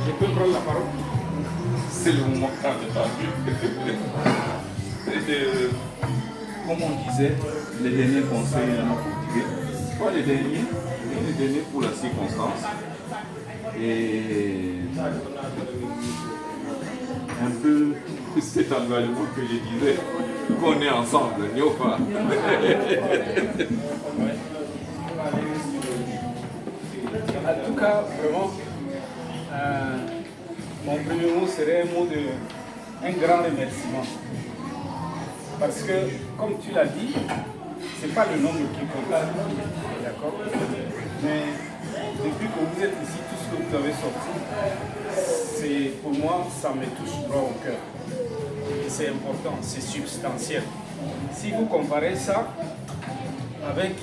Je peux prendre la parole? C'est le moment quand même tendu. Comme on disait, les derniers conseils à nos cultivés. Pas les derniers, mais les derniers pour la circonstance. Et un peu cet engagement que je disais, qu'on est ensemble, n'y pas. En tout cas, vraiment, mon premier mot serait un mot de un grand remerciement. Parce que, comme tu l'as dit, ce n'est pas le nombre qui compte. D'accord? Mais depuis que vous êtes ici, tout ce que vous avez sorti, pour moi, ça me touche droit au cœur. Et c'est important, c'est substantiel. Si vous comparez ça avec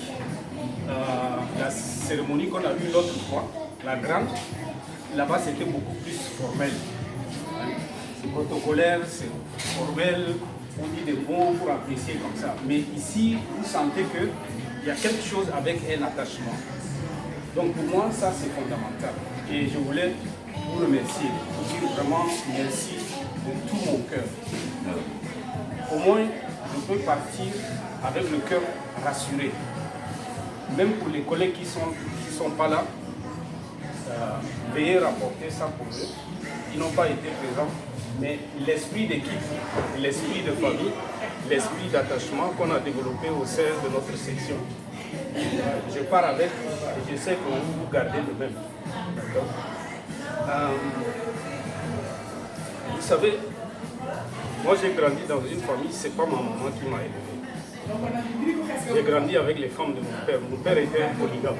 la cérémonie qu'on a eue l'autre fois, la grande, là-bas c'était beaucoup plus formel. C'est protocolaire, c'est formel, on dit des mots pour apprécier comme ça. Mais ici, vous sentez qu'il y a quelque chose avec un attachement. Donc pour moi, ça c'est fondamental. Et je voulais vous remercier, vous dire vraiment merci de tout mon cœur. Au moins, je peux partir avec le cœur rassuré. Même pour les collègues qui sont pas là, veuillez rapporter ça pour eux. Ils n'ont pas été présents, mais l'esprit d'équipe, l'esprit de famille, l'esprit d'attachement qu'on a développé au sein de notre section, je pars avec et je sais que vous gardez le même. Vous savez, moi j'ai grandi dans une famille, c'est pas ma maman qui m'a élevé. J'ai grandi avec les femmes de mon père. Mon père était un polygame.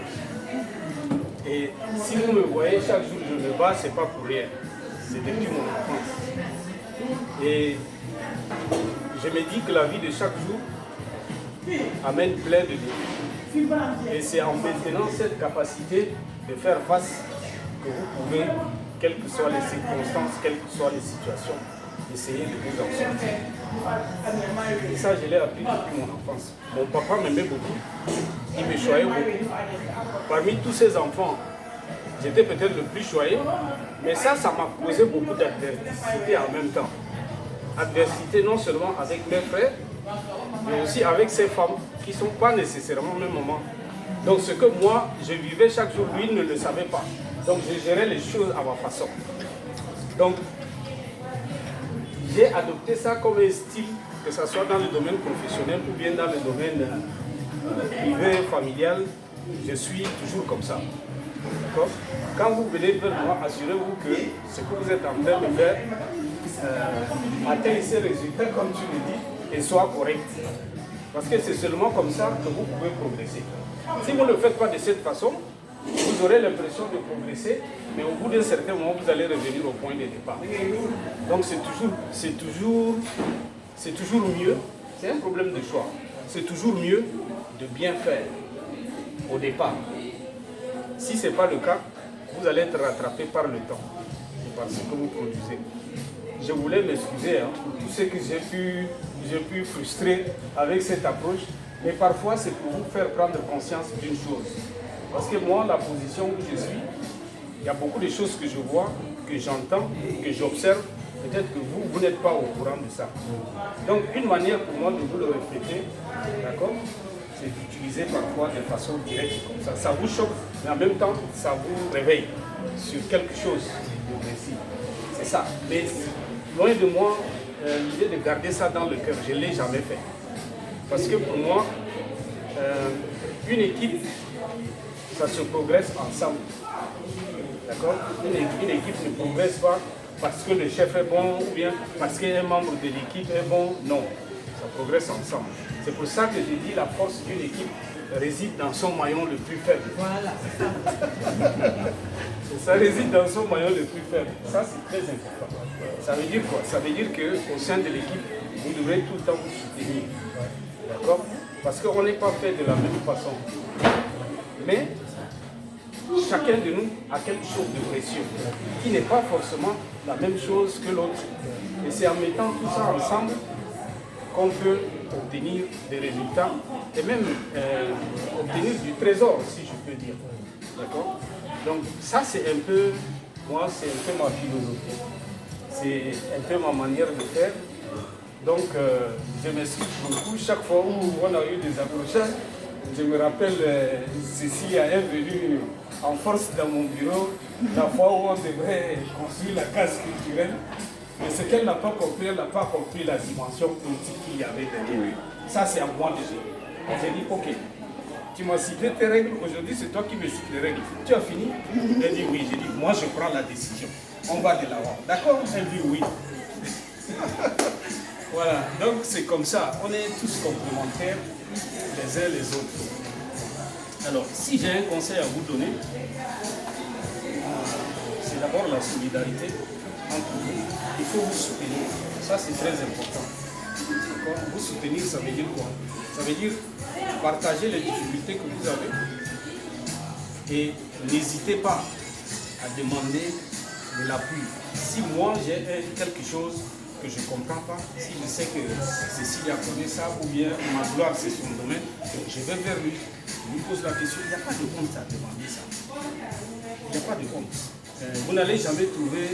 Et si vous me voyez chaque jour je me bats, c'est pas pour rien. C'est depuis mon enfance. Et je me dis que la vie de chaque jour amène plein de défis. Et c'est en maintenant cette capacité de faire face que vous pouvez, quelles que soient les circonstances, quelles que soient les situations, essayer de vous en sortir. Et ça, je l'ai appris depuis mon enfance. Mon papa m'aimait beaucoup, il me choyait beaucoup. Parmi tous ses enfants, j'étais peut-être le plus choyé, mais ça m'a posé beaucoup d'adversité en même temps. Adversité non seulement avec mes frères, mais aussi avec ces femmes qui ne sont pas nécessairement au même moment. Donc ce que moi, je vivais chaque jour, lui ne le savait pas. Donc je gérais les choses à ma façon. Donc j'ai adopté ça comme un style, que ce soit dans le domaine professionnel ou bien dans le domaine privé, familial, je suis toujours comme ça. Quand vous venez vers moi, assurez-vous que ce que vous êtes en train de faire atteigne ces résultats, comme tu le dis, et soit correct. Parce que c'est seulement comme ça que vous pouvez progresser. Si vous ne le faites pas de cette façon, vous aurez l'impression de progresser, mais au bout d'un certain moment, vous allez revenir au point de départ. Donc c'est toujours mieux, c'est un problème de choix, c'est toujours mieux de bien faire au départ. Si ce n'est pas le cas, vous allez être rattrapé par le temps et par ce que vous produisez. Je voulais m'excuser pour tout ce que j'ai pu frustrer avec cette approche, mais parfois c'est pour vous faire prendre conscience d'une chose. Parce que moi, la position où je suis, il y a beaucoup de choses que je vois, que j'entends, que j'observe. Peut-être que vous n'êtes pas au courant de ça. Donc, une manière pour moi de vous le refléter, d'accord, c'est d'utiliser parfois de façon directe comme ça. Ça vous choque, mais en même temps, ça vous réveille sur quelque chose de précis. C'est ça. Mais loin de moi, l'idée de garder ça dans le cœur, je ne l'ai jamais fait. Parce que pour moi, une équipe, ça se progresse ensemble. D'accord? Une équipe ne progresse pas parce que le chef est bon ou bien parce qu'un membre de l'équipe est bon. Non, ça progresse ensemble. C'est pour ça que je dis la force d'une équipe réside dans son maillon le plus faible. Voilà. Ça réside dans son maillon le plus faible. Ça, c'est très important. Ça veut dire quoi? Ça veut dire qu'au sein de l'équipe, vous devrez tout le temps vous soutenir. D'accord? Parce qu'on n'est pas fait de la même façon. Mais chacun de nous a quelque chose de précieux qui n'est pas forcément la même chose que l'autre. Et c'est en mettant tout ça ensemble qu'on peut obtenir des résultats et même obtenir du trésor, si je peux dire. D'accord? Donc ça, c'est un peu Moi, c'est un peu ma philosophie. C'est un peu ma manière de faire. Donc, je m'excuse beaucoup. Chaque fois où on a eu des accrochages, je me rappelle, Cécilia est venue en force dans mon bureau, la fois où on devrait construire la case culturelle. Mais ce qu'elle n'a pas compris, elle n'a pas compris la dimension politique qu'il y avait derrière. Ça, c'est à moi de gérer. J'ai dit, ok, tu m'as cité tes règles, aujourd'hui c'est toi qui me cites les règles. Tu as fini? Elle dit oui. J'ai dit, moi je prends la décision. On va de l'avant. D'accord? Elle dit oui. Voilà, donc c'est comme ça. On est tous complémentaires les uns les autres. Alors, si j'ai un conseil à vous donner, c'est d'abord la solidarité entre vous. Il faut vous soutenir. Ça, c'est très important. D'accord? Vous soutenir, ça veut dire quoi? Ça veut dire partager les difficultés que vous avez et n'hésitez pas à demander de l'appui. Si moi j'ai quelque chose que je ne comprends pas, si je sais que Cécilia connaît ça ou bien ma gloire c'est son domaine, je vais vers lui, je lui pose la question. Il n'y a pas de honte à demander ça. Il n'y a pas de honte. Vous n'allez jamais trouver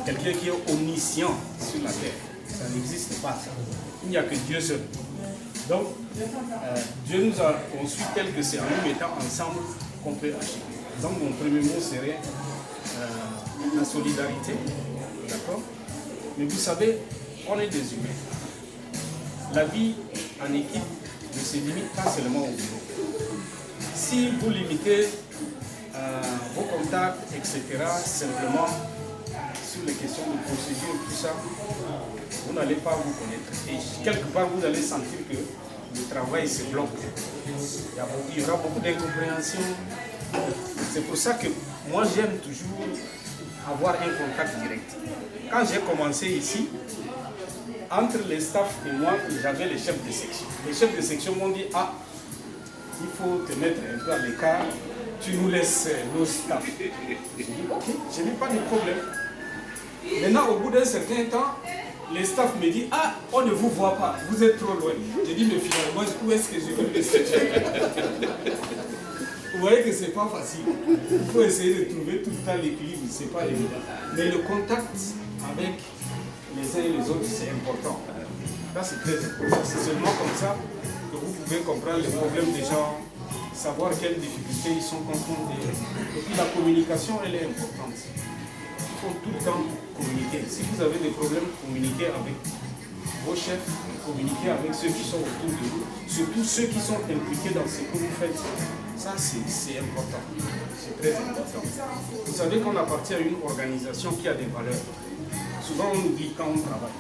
quelqu'un qui est omniscient sur la terre. Ça n'existe pas ça. Il n'y a que Dieu seul. Donc, Dieu nous a conçus tel que c'est en nous mettant ensemble qu'on peut agir. Donc, mon premier mot serait la solidarité. D'accord? Mais vous savez, on est des humains. La vie en équipe ne se limite pas seulement au bureau. Si vous limitez vos contacts, etc., simplement sur les questions de procédure, tout ça, vous n'allez pas vous connaître. Et quelque part, vous allez sentir que le travail se bloque. Il y aura beaucoup d'incompréhension. C'est pour ça que moi, j'aime toujours avoir un contact direct. Quand j'ai commencé ici, entre les staffs et moi, j'avais les chefs de section. Les chefs de section m'ont dit, ah, il faut te mettre un peu à l'écart, tu nous laisses nos staffs. J'ai dit, ok, je n'ai pas de problème. Maintenant, au bout d'un certain temps, les staffs me disent, ah, on ne vous voit pas, vous êtes trop loin. J'ai dit, mais finalement, où est-ce que je vais me laisser? Vous voyez que ce n'est pas facile. Il faut essayer de trouver tout le temps l'équilibre, ce n'est pas évident. Mais le contact avec les uns et les autres, c'est important. Ça, c'est très important. C'est seulement comme ça que vous pouvez comprendre les problèmes des gens, savoir quelles difficultés ils sont confrontés. Et puis la communication, elle est importante. Il faut tout le temps communiquer. Si vous avez des problèmes, communiquez avec vos chefs, communiquez avec ceux qui sont autour de vous, surtout ceux qui sont impliqués dans ce que vous faites. Ça, c'est important. C'est très important. Vous savez qu'on appartient à une organisation qui a des valeurs. Souvent, on oublie quand on travaille.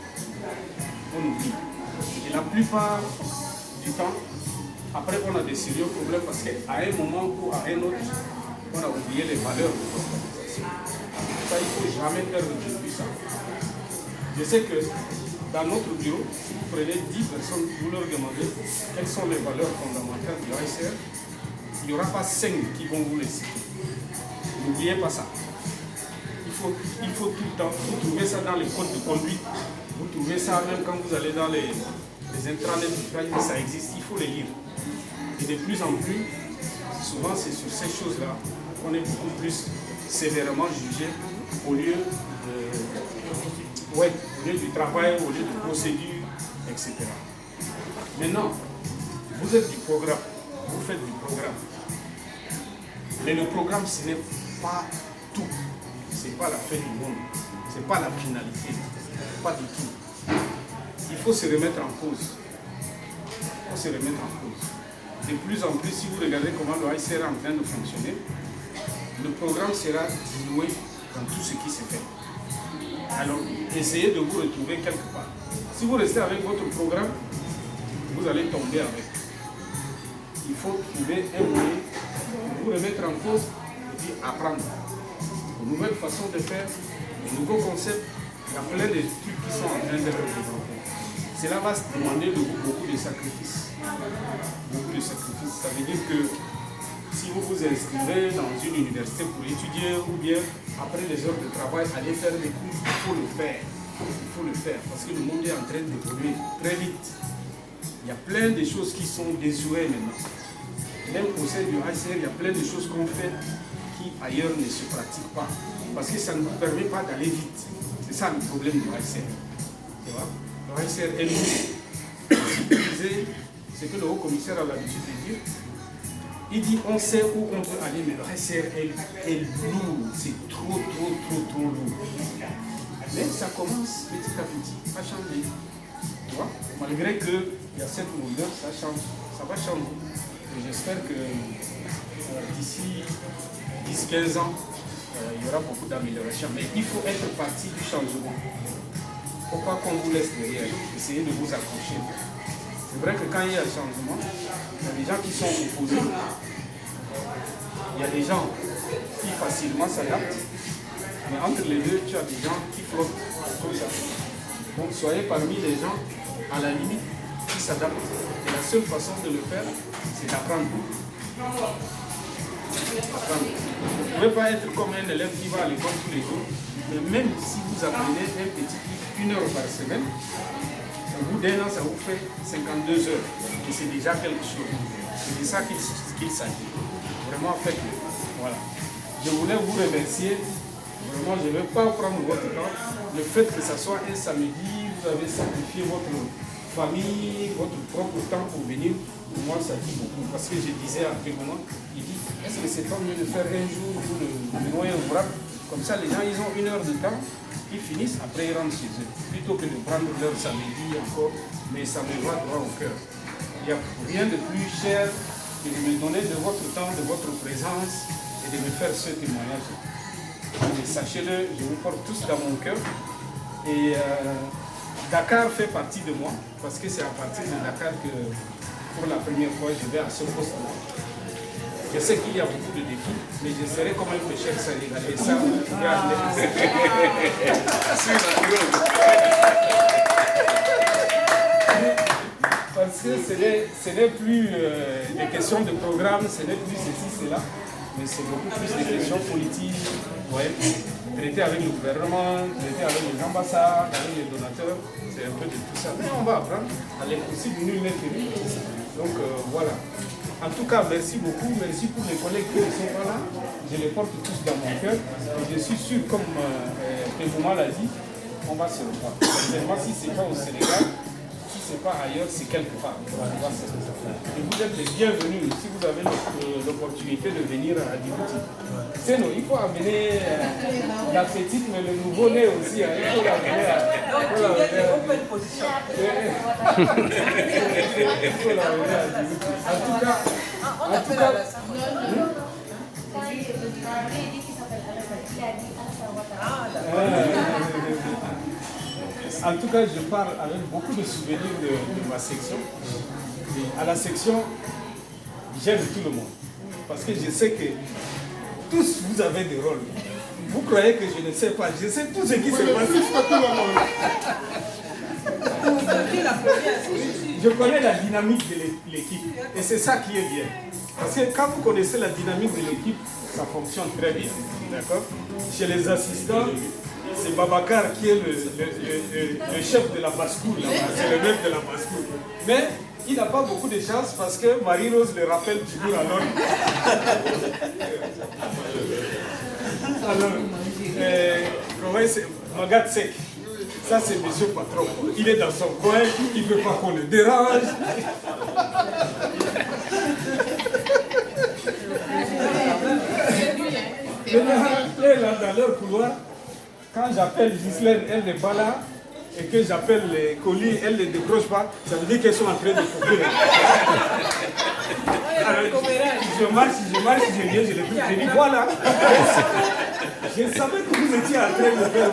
On oublie. Et la plupart du temps, après, on a des sérieux problèmes parce qu'à un moment ou à un autre, on a oublié les valeurs de l'organisation. Ça, il ne faut jamais perdre de vue ça. Je sais que dans notre bureau, si vous prenez 10 personnes, vous leur demandez quelles sont les valeurs fondamentales du AICR, il n'y aura pas 5 qui vont vous les citer. N'oubliez pas ça. Il faut tout le temps, vous trouvez ça dans les codes de conduite, vous trouvez ça même quand vous allez dans les intranets du travail, ça existe, il faut les lire. Et de plus en plus, souvent c'est sur ces choses-là qu'on est beaucoup plus sévèrement jugé au lieu du travail, au lieu de procédures, etc. Maintenant, vous êtes du programme, vous faites du programme. Mais le programme, ce n'est pas tout. Ce n'est pas la fin du monde. Ce n'est pas la finalité. Pas du tout. Il faut se remettre en cause. Il faut se remettre en cause. De plus en plus, si vous regardez comment le AICR est en train de fonctionner, le programme sera dilué dans tout ce qui se fait. Alors, essayez de vous retrouver quelque part. Si vous restez avec votre programme, vous allez tomber avec. Il faut trouver un moyen de vous remettre en cause et puis apprendre. De nouvelles façons de faire, de nouveaux concepts. Il y a plein de trucs qui sont en train d'être développés. Cela va se demander de vous beaucoup de sacrifices. Beaucoup de sacrifices. Ça veut dire que si vous vous inscrivez dans une université pour étudier ou bien après les heures de travail, aller faire des cours, il faut le faire. Il faut le faire parce que le monde est en train d'évoluer très vite. Il y a plein de choses qui sont désuètes maintenant. Même au sein du AICR, il y a plein de choses qu'on fait qui qui ailleurs ne se pratique pas. Parce que ça ne vous permet pas d'aller vite. C'est ça le problème du HCR. Tu vois? Le HCR est lourd. Ce que le haut commissaire a l'habitude de dire, il dit on sait où on peut aller, mais le HCR est lourd. C'est trop lourd. Mais ça commence petit à petit à changer. Tu vois? Malgré qu'il y a cette lourdeur, ça change. Ça va changer. Et j'espère que d'ici 10-15 ans, il y aura beaucoup d'améliorations. Mais il faut être parti du changement. Il ne faut pas qu'on vous laisse derrière. Essayez de vous accrocher. C'est vrai que quand il y a un changement, il y a des gens qui sont opposés. Il y a des gens qui facilement s'adaptent. Mais entre les deux, tu as des gens qui flottent comme ça. Donc soyez parmi les gens, à la limite, qui s'adaptent. Et la seule façon de le faire, c'est d'apprendre. Vous ne pouvez pas être comme un élève qui va à l'école tous les jours, mais même si vous apprenez un petit livre 1 heure par semaine, au bout d'un an, ça vous fait 52 heures. Et c'est déjà quelque chose. C'est de ça qu'il s'agit. Vraiment, faites-le. Voilà. Je voulais vous remercier. Vraiment, je ne vais pas prendre votre temps. Le fait que ce soit un samedi, vous avez sacrifié votre famille, votre propre temps pour venir, pour moi, ça dit beaucoup. Parce que je disais à quel moment, il dit, est-ce que c'est pas mieux de faire un jour où le noyer ouvrable? Comme ça, les gens, ils ont 1 heure de temps, ils finissent, après ils rentrent chez eux. Plutôt que de prendre leur samedi encore, mais ça me va droit au cœur. Il n'y a rien de plus cher que de me donner de votre temps, de votre présence et de me faire ce témoignage. Mais sachez-le, je vous porte tous dans mon cœur. Et Dakar fait partie de moi, parce que c'est à partir de Dakar que pour la première fois je vais à ce poste-là. Je sais qu'il y a beaucoup de défis, mais je serai comme un pécheur sénégalais. Et ça, vous pouvez parce que ce n'est plus des questions de programme, ce n'est plus ceci, cela, mais c'est beaucoup plus des questions politiques. Ouais. Traiter avec le gouvernement, traiter avec les ambassades, avec les donateurs, c'est un peu de tout ça. Mais on va apprendre à l'impossible, nul n'est tenu. Donc voilà. En tout cas, merci beaucoup. Merci pour les collègues qui ne sont pas là. Je les porte tous dans mon cœur. Et je suis sûr, comme Pézouma l'a dit, on va se revoir. Certainement, si ce n'est pas au Sénégal, si ce n'est pas ailleurs, c'est quelque part. On va se revoir. Et vous êtes les bienvenus si vous avez l'opportunité de venir à Djibouti. C'est nous, il faut amener la petite, mais le nouveau-né aussi. Hein, il faut l'amener à... Il faut l'amener à Djibouti. En tout cas, je parle avec beaucoup de souvenirs de ma section. Et à la section, j'aime tout le monde. Parce que je sais que tous vous avez des rôles. Vous croyez que je ne sais pas. Je sais tout ce qui se passe. Je connais la dynamique de l'équipe. Et c'est ça qui est bien. Parce que quand vous connaissez la dynamique de l'équipe, ça fonctionne très bien. D'accord? Chez les assistants, c'est Babacar qui est le chef de la basse-cour. C'est le maître de la basse-cour. Mais il n'a pas beaucoup de chance parce que Marie-Rose le rappelle toujours à l'ordre. Alors, comment c'est Magat Sek. Ça, c'est monsieur patron. Il est dans son coin, il ne veut pas qu'on le dérange. Là, dans leur couloir, quand j'appelle Ghislaine, elle n'est pas là, et que j'appelle les colis, elle ne les décroche pas, ça veut dire qu'elles sont en train de couper. Je marche, je viens, je les trouve, je dis voilà. Je savais que vous étiez en train de faire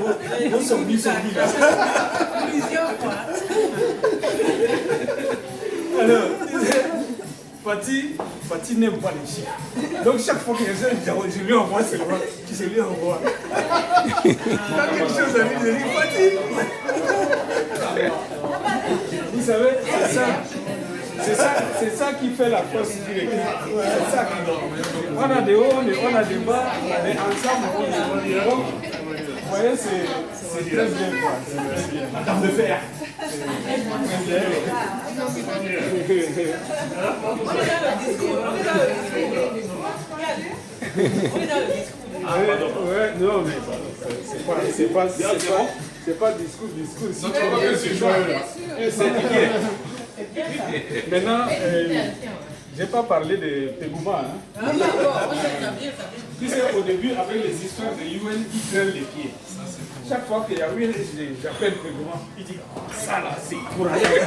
vos zombies là. Alors, Fatih n'aime pas les chiffres. Donc chaque fois que je lui envoie seulement, je lui envoie. Quand quelque chose arrive, je dis Fatih. Vous savez, c'est ça qui fait la force du l'équipe. C'est ça qui donne. On a des hauts, on a des bas, mais ensemble, on est. Vous voyez, C'est très bien. Madame de fer. Non, mais c'est pas discours. Si maintenant, je n'ai pas parlé de Pegouma. Hein. Tu sais, au début, avec les histoires de UN, ils traînent les pieds. Chaque fois qu'il y a UN, j'appelle Pegouma. Il dit, oh, ça là, c'est courageux.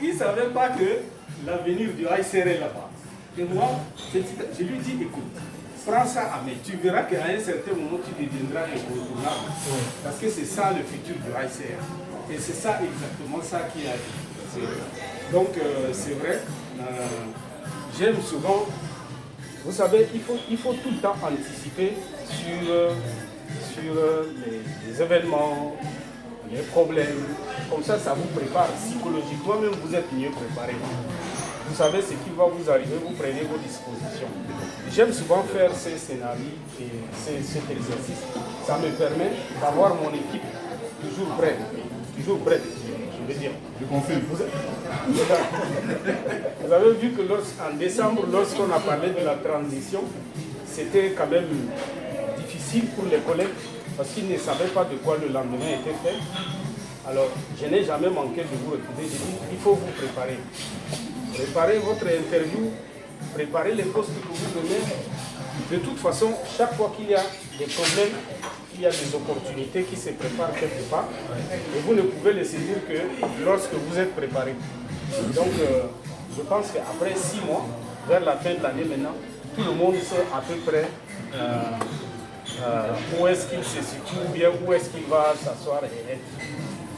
Il ne savait pas que l'avenir du ICR est là-bas. Et moi, je lui dis, écoute, prends ça à main. Tu verras qu'à un certain moment, tu deviendras incontournable. Parce que c'est ça le futur du ICR. Et c'est ça exactement ça qui a dit. Donc, c'est vrai, j'aime souvent, vous savez, il faut tout le temps anticiper sur les événements, les problèmes. Comme ça vous prépare psychologiquement, même vous êtes mieux préparé. Vous savez ce qui va vous arriver, vous prenez vos dispositions. J'aime souvent faire ces scénarios et cet exercice. Ça me permet d'avoir mon équipe toujours prête, je veux dire. Je confirme. Vous avez vu que en décembre, lorsqu'on a parlé de la transition, c'était quand même difficile pour les collègues parce qu'ils ne savaient pas de quoi le lendemain était fait. Alors, je n'ai jamais manqué de vous refuser. J'ai dit, il faut vous préparer. Préparez votre interview, préparez les postes que vous donnez. De toute façon, chaque fois qu'il y a des problèmes, il y a des opportunités qui se préparent quelque part. Et vous ne pouvez les saisir que lorsque vous êtes préparé. Donc, je pense qu'après 6 mois, vers la fin de l'année maintenant, tout le monde sait à peu près où est-ce qu'il se situe, ou bien où est-ce qu'il va s'asseoir et être.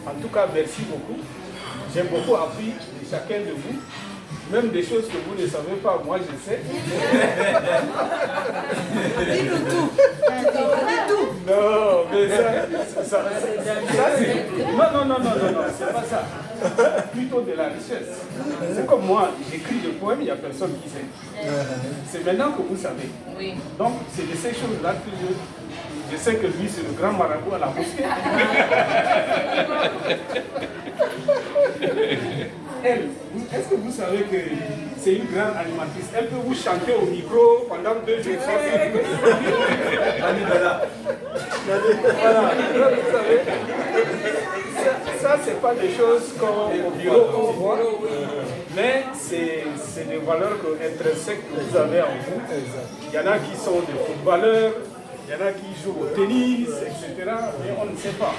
En tout cas, merci beaucoup. J'ai beaucoup appris de chacun de vous. Même des choses que vous ne savez pas, moi je sais. Dis-nous tout. Dis tout. Non, mais ça c'est... Non, c'est pas ça. Plutôt de la richesse. C'est comme moi, j'écris des poèmes, il n'y a personne qui sait. C'est maintenant que vous savez. Oui. Donc, c'est de ces choses-là que je sais que lui, c'est le grand marabout à la mosquée. Elle, est-ce que vous savez que c'est une grande animatrice? Elle peut vous chanter au micro pendant 2 jours. Voilà, vous savez, ça c'est pas des choses comme au bureau qu'on voit, mais c'est des valeurs intrinsèques que vous avez en vous. Il y en a qui sont des footballeurs, il y en a qui jouent au tennis, etc. Mais on ne sait pas.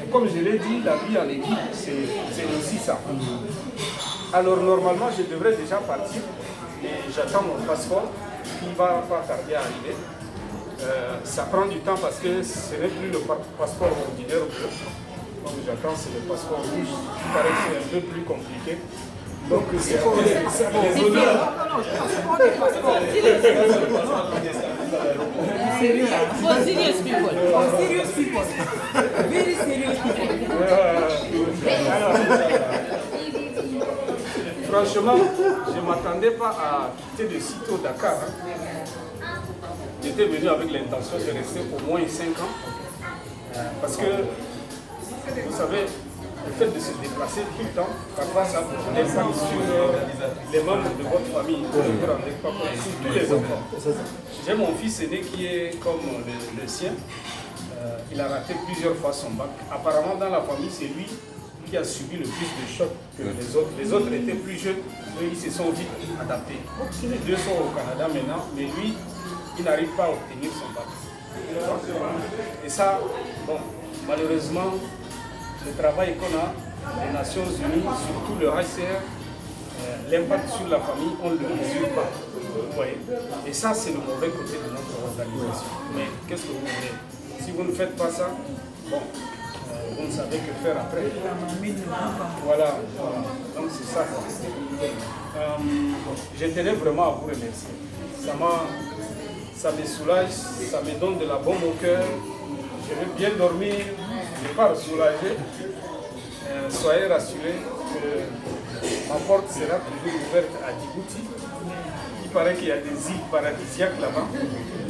Et comme je l'ai dit, la vie en équipe, c'est aussi ça. Alors normalement, je devrais déjà partir, mais j'attends mon passeport qui ne va pas tarder à arriver. Ça prend du temps parce que ce n'est plus le passeport ordinaire. Donc j'attends, c'est le passeport rouge. Il paraît que c'est un peu plus compliqué. Donc c'est les honneurs. For serious people. For serious people. Very serious people. Franchement, je ne m'attendais pas à quitter de sitôt Dakar. J'étais venu avec l'intention de rester au moins 5 ans. Parce que, vous savez, le fait de se déplacer tout le temps, parfois ça vous impact sur les membres de votre famille. Vous ne vous rendez pas compte, sur tous les enfants. J'ai mon fils aîné qui est comme le sien. Il a raté plusieurs fois son bac. Apparemment, dans la famille, c'est lui qui a subi le plus de chocs que les autres. Les autres étaient plus jeunes, eux, ils se sont vite adaptés. Les 2 sont au Canada maintenant, mais lui, il n'arrive pas à obtenir son bac. Et ça, bon, malheureusement, le travail qu'on a, les Nations Unies, surtout le ICR, l'impact sur la famille, on ne le mesure pas. Vous voyez. Et ça, c'est le mauvais côté de notre organisation. Mais qu'est-ce que vous voulez? Si vous ne faites pas ça, bon, vous ne savez que faire après. Voilà. Donc c'est ça. Je tenais vraiment à vous remercier. Ça me soulage, ça me donne de la bombe au cœur. Je vais bien dormir, je pars soulagé. Soyez rassurés que ma porte sera toujours ouverte à Djibouti. Il paraît qu'il y a des îles paradisiaques là-bas.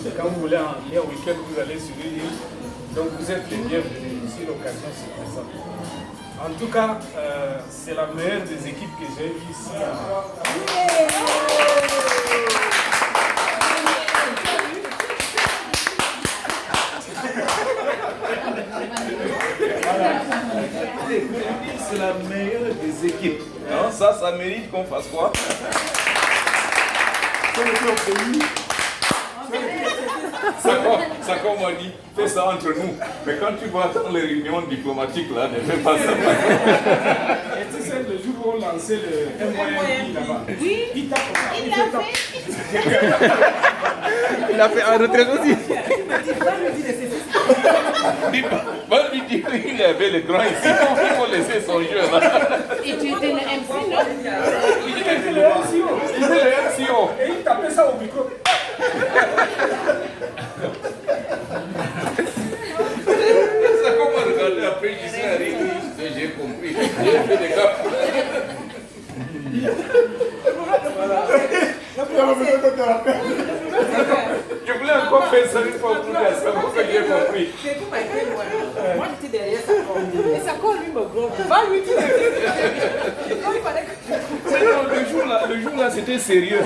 Et quand vous voulez aller en week-end, vous allez sur une île. Donc vous êtes les bienvenus si l'occasion se présente. En tout cas, c'est la meilleure des équipes que j'ai eues ici. C'est la meilleure des équipes. Non, ça mérite qu'on fasse quoi? Ça comme on dit, fais ça entre nous. Mais quand tu vas dans les réunions diplomatiques là, ne fais pas ça. Et tu sais, le jour où on lançait le MYMP là-bas, il tape comme ça, il fait tape. Il a fait un retraite aussi. Va lui dire qu'il avait le grand ici. Il faut laisser son jeu là. Et tu étais le MC, non? Il était le MCO. Il est le MCO. Et il tapait ça au micro. Ça comment regarder après, je suis arrivé, j'ai compris. J'ai fait des gaps. Je voulais encore faire ça une fois pour dire ça, pour que j'ai compris. C'est tout ma gueule, moi. Moi, j'étais derrière sa corde. Et sa corde, lui, me gros. Va lui dire. Il fallait que... Mais non, le jour-là, c'était sérieux.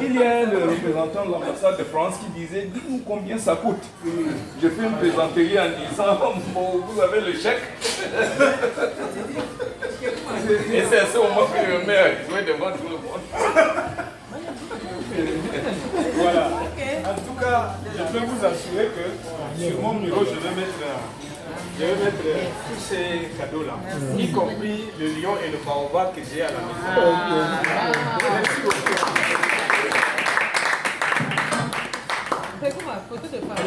Il y a le représentant de l'ambassade de France qui disait, dites-nous combien ça coûte. Je fais une plaisanterie en disant, bon, vous avez le chèque. Et c'est à ce moment que je me mets à jouer devant tout le monde. Voilà. En tout cas, je peux vous assurer que sur mon bureau, je vais mettre tous ces cadeaux-là, y compris le lion et le baobab que j'ai à la maison. Merci beaucoup. C'est comme ma photo de femme.